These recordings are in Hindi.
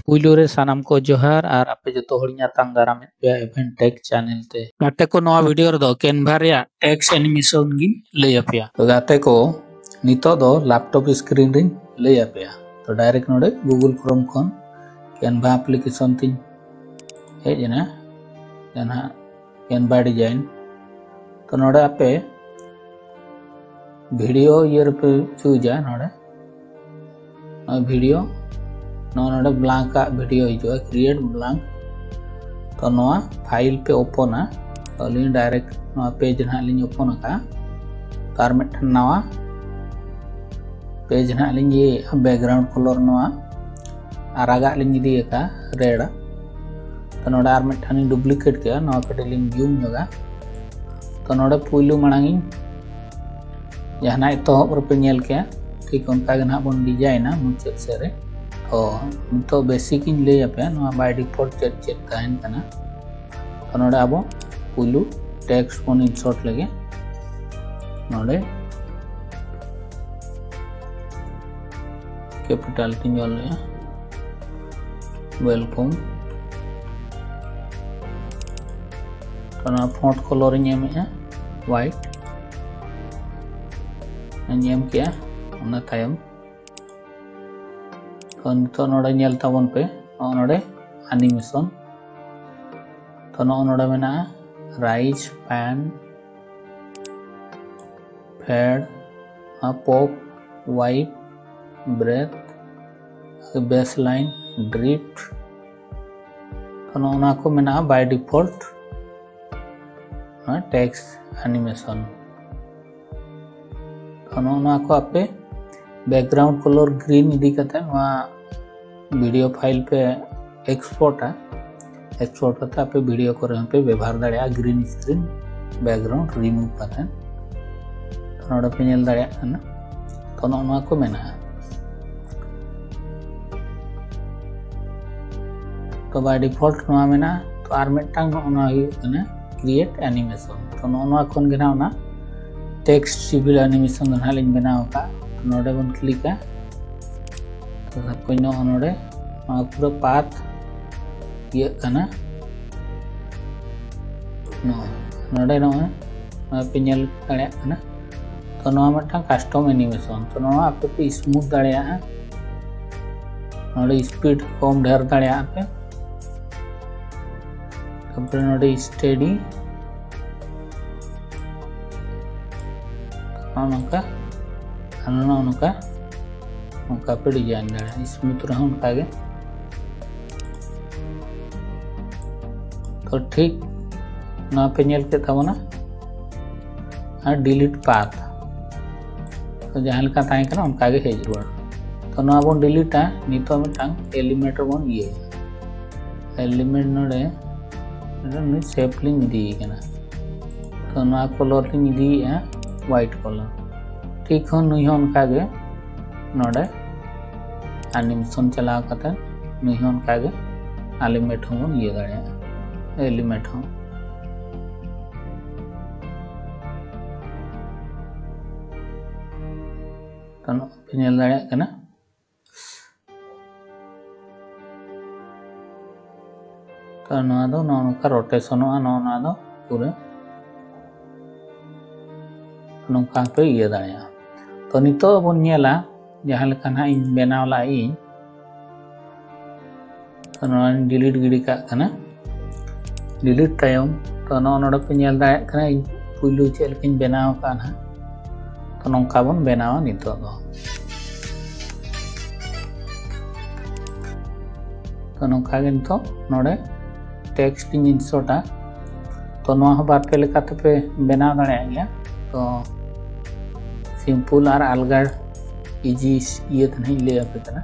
पुइलो रे सानाम को जोहार और आपे जो तोहड़िया तांग दाराम पे इवेंट टेक चैनल ते गाते को नवा वीडियो रे दो कैनवा रे टेक्स्ट एनिमेशन गी लई आपेया तो गाते को नितो दो लैपटॉप स्क्रीन रे लई आपेया तो डायरेक्ट नोडे गूगल क्रोम खन कैनवा एप्लीकेशन तिन हेजना जना कैनवा डिजाइन तो नोडे आपे वीडियो ये पे चूजा नोडे वीडियो नोडे ब्लैंक का वीडियो हिजो क्रिएट ब्लैंक तो नोआ फाइल पे ओपन तो लिंक डायरेक्ट नोआ पेज ना लिंक ओपन का तार मिठन नवा पेज ना लिंक ये बैकग्राउंड कलर नोआ आरागा लिंक दी का रेड तो नोडे आर मिठन डुप्लीकेट के नोआ कटे लिंक जूम होगा तो नोडे पुइलू मांगी जहां तो रुपए नेल के ठीक उनका ना बन डिजाइन मुचाद से रे तो बेसिक इन ले पे बाय डिफॉल्ट चेक तहन कना तो नोडे अब पुलू टेक्स्ट बन इंसर्ट लगे नोडे कैपिटल तीन जल वेलकम तो ना font colour in white in किया उना तायम तो नोडे नेल ताबन पे नोडे एनिमेशन तो नोडे मेना rise pan fade pop wipe breathe baseline drift तो नोना को मेना बाय डिफॉल्ट टेक्स्ट एनिमेशन तो नोना को आपे बैकग्राउंड कलर ग्रीन इदी करते वीडियो फाइल पे एक्सपोर्ट करते आप वीडियो को पे व्यवहार दाड़ा ग्रीन स्क्रीन बैकग्राउंड रिमूव करते तो नोडे पे नेल दाड़ा तो नोना को मेना तो बाय डिफॉल्ट नोआ मेना तो आर मिटटांग नोना हुई क्रिएट एनिमेशन तो नोना खन गे ना टेक्स्ट सिविल एनिमेशन ना लिंग बनाव का नोडे बन क्लिका तो सबको नोडे पूरा पाथ ये कना नोडे पे नेल दाड़ा कना तो नोआ मटा कस्टम एनिमेशन तो नोआ आपे पे स्मूथ दाड़ा नोडे स्पीड कम ढेर दाड़ा पे तब नोडे स्टेडी नौका नौका पे डिजाइन दाड़ा स्मूथ रहा उनका गे तो ठीक ना पे नेल के तबना डिलीट पाथ तो जहां लका ताई कना उनका गे हेज रुआ तो ना बन डिलीटा नितो मिटांग एलिमेंट बन ये एलिमेंट नोडे ने शेप लिंग दी कना तो ना कलर लिंग दी व्हाइट कलर ठीक हो नुई उनका गे नोडे एनिमेशन चलाव करते नुई उनका गे एलिमेंट हो ये दाड़ा एलिमेंट हो तो नेल दाड़ा कना तो ना दो नोका रोटेशन ना दो पूरे नौका पे ये दाड़ा तो नितो बन नेला जहां लका ना इन बनावला इन तो नोआ डिलीट गिडी का कना डिलीट तायम तो नोडे पे नेल दाड़ा कना इन पुइलू चेल किन बनाव का ना तो नौका बन बनावा नितो दो तो नौका गे नितो नोडे टेक्स्ट इन इंसर्टा तो नोआ बार पे लेका पे बनाव दाड़ा गया तो सिंपल और अलगा इजी ये तो नहीं ले पे कना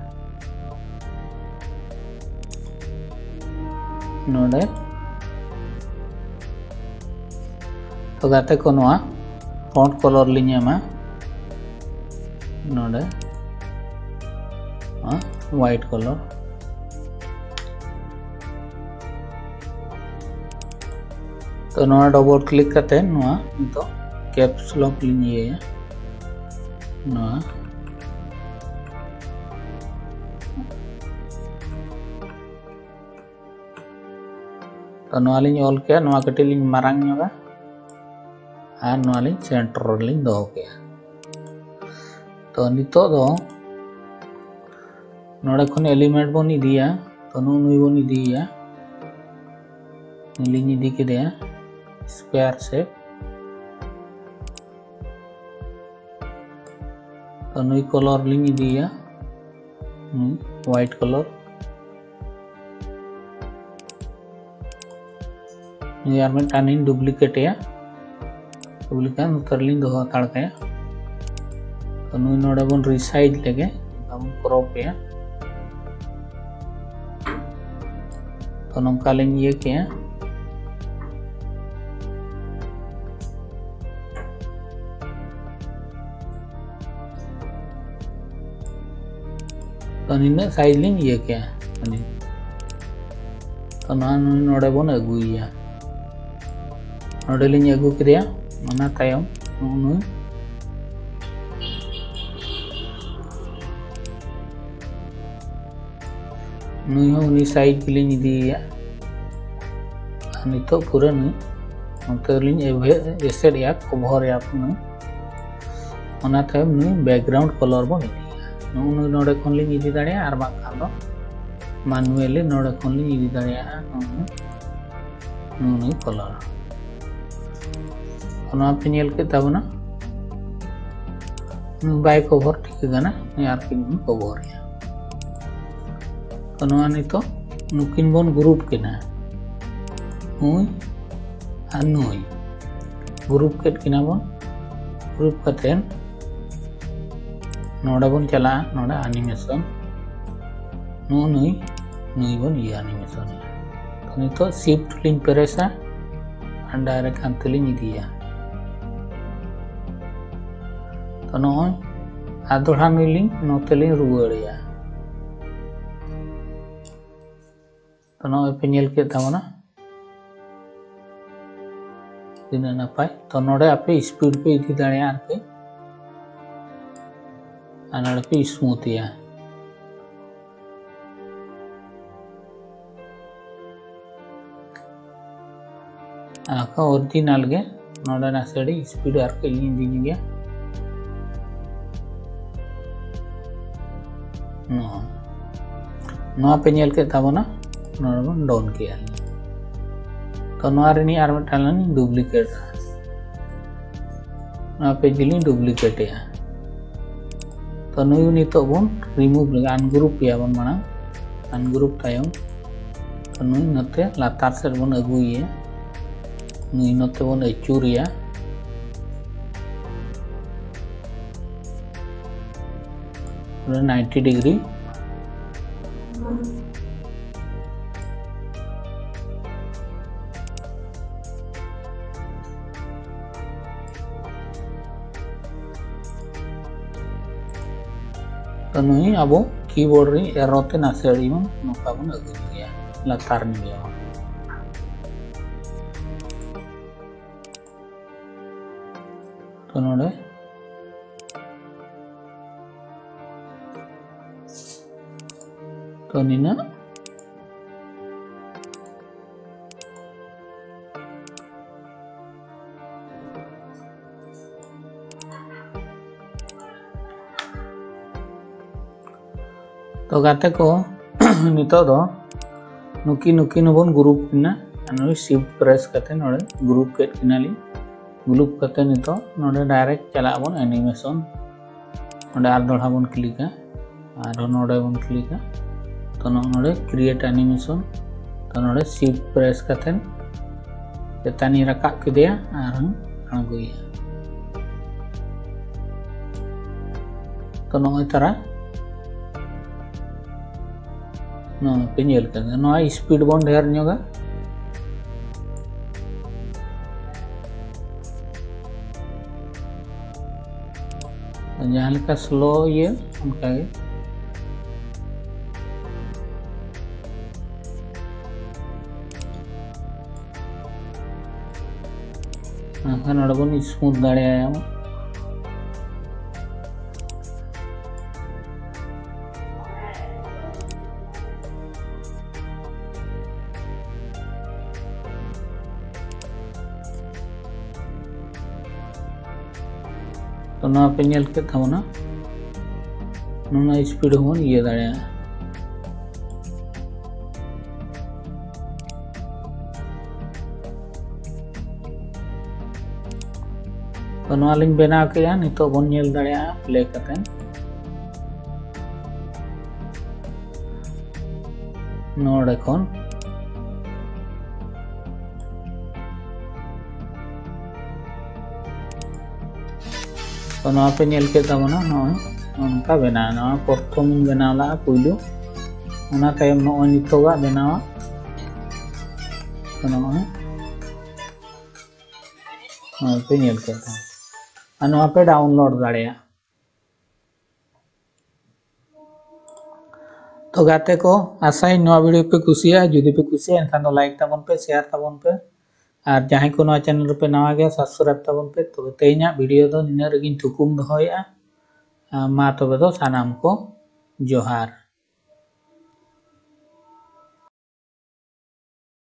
नोडे तो गाते को नोआ फॉन्ट कलर लिᱧ नोडे व्हाइट कलर तो नोआ डबल क्लिक करते नोआ तो कैप्स लॉक लिᱧ ये तो नवा लिंग ऑल के नवा कटे लिंग मारांग नोगा और नवा लिंग सेंटर लिंग दो के तो नितो दो नोडे खन एलिमेंट बन इदिया तो नुई बन इदिया लिंग इदी के दे स्क्वायर शेप तो नुई कलर लिंग इदिया व्हाइट कलर यार में टानिंग डुप्लीकेट या डुप्लीकेट उतरलिंग दो हाताड़ के तो नुई नोडे बन रिसाइज लेगे हम क्रॉप या तो नौका लिंग ये के तो निने साइज लिंग ये के तो ना नोडे बन अगुइया नोडे लिंग अगु किया मना तायम नुई नुई हो उनी साइज के लिंग दिया नितो पूरा नुई नोते लिंग एसेड या कवर या नुई मना तायम नुई बैकग्राउंड कलर बन इदिया नुई नोडे खन लिंग इदी दाड़िया आर बाखान दो मैनुअली नोडे खन लिंग इदी दाड़िया नुई कलर पे नेल के तबना बाय कवर ठीक गाना यार किन कवर या तो नवा नितो नुकिन बन ग्रुप किना नुई आ नुई ग्रुप केट किना बन ग्रुप कतेन नोडा बन चला नोडा एनिमेशन नुई नुई बन ये एनिमेशन तो नितो शिफ्ट लिंक प्रेसा और डायरेक्ट अंत लिंक इदिया तो नॉय आदोड़ा नुलिंग नोतेलिंग रुवाड़िया तो नॉय पे नेल के तावना दिना नपाय तो नोडे आपे स्पीड पे इदी दाड़िया आरके आनाड़ पे स्मूथिया आका ओरिजिनल गे नोडे नासेडी स्पीड आरके लिंग दिनी गया नवा पे नेल के ताबना नोडबन डाउन किया तो नवा रेनी आर मिटालन डुप्लीकेट नवा पे जिलिंग डुप्लीकेट या तो नुई नितो बन रिमूव लगे अनग्रुप या बन माना अनग्रुप तायम तो नुई नते लातार सेट बन अगुइया नुई नते बन अचुरिया पूरा 90 डिग्री तो नुई अब कीबोर्ड रे एरोते नासेड़ी मन नोका बन अगु गया लातार नि गया तो नोडे तो निना तो गाते को नितो दो नुकी नुकी नबन ग्रुप किना अनु शिफ्ट प्रेस करते नोडे ग्रुप केट किनाली ग्रुप करते नितो नोडे डायरेक्ट चला बन एनिमेशन नोडे आर दोड़ा बन क्लिका आर नोडे बन क्लिका तो नोडे क्रिएट एनिमेशन तो नोडे शिफ्ट प्रेस करते चेतानी रका किदिया आर अणगुया तो नोय तारा नो पे नेल करते नो स्पीड बन ढेर न्योगा जहाँ लेका स्लो ये उनका नड़बन स्मूथ दाड़े तो नवा पे नेल के तबना नुना स्पीड होन ये दाड़े तो नवा लिंग बना के नितो बन नेल दाड़े प्ले करते नोड़े खन तो नवा पे नेल के तबना नोंका बना नवा प्रथम बनाला पुइलु ओना तायम नोय नितोगा बनावा तो नवा पे नेल के नवा पे डाउनलोड दाड़े तो गाते को आशा नवा वीडियो पे कुसिया जुदी पे कुसिया एनखान दो लाइक ताबन पे शेयर ताबन पे और जहां को नवा चैनल पे नवा गया सब्सक्राइब ताबन पे तो तेइना वीडियो दो निना रगिन थुकुम दोहया मा तबे दो सानाम को जोहार।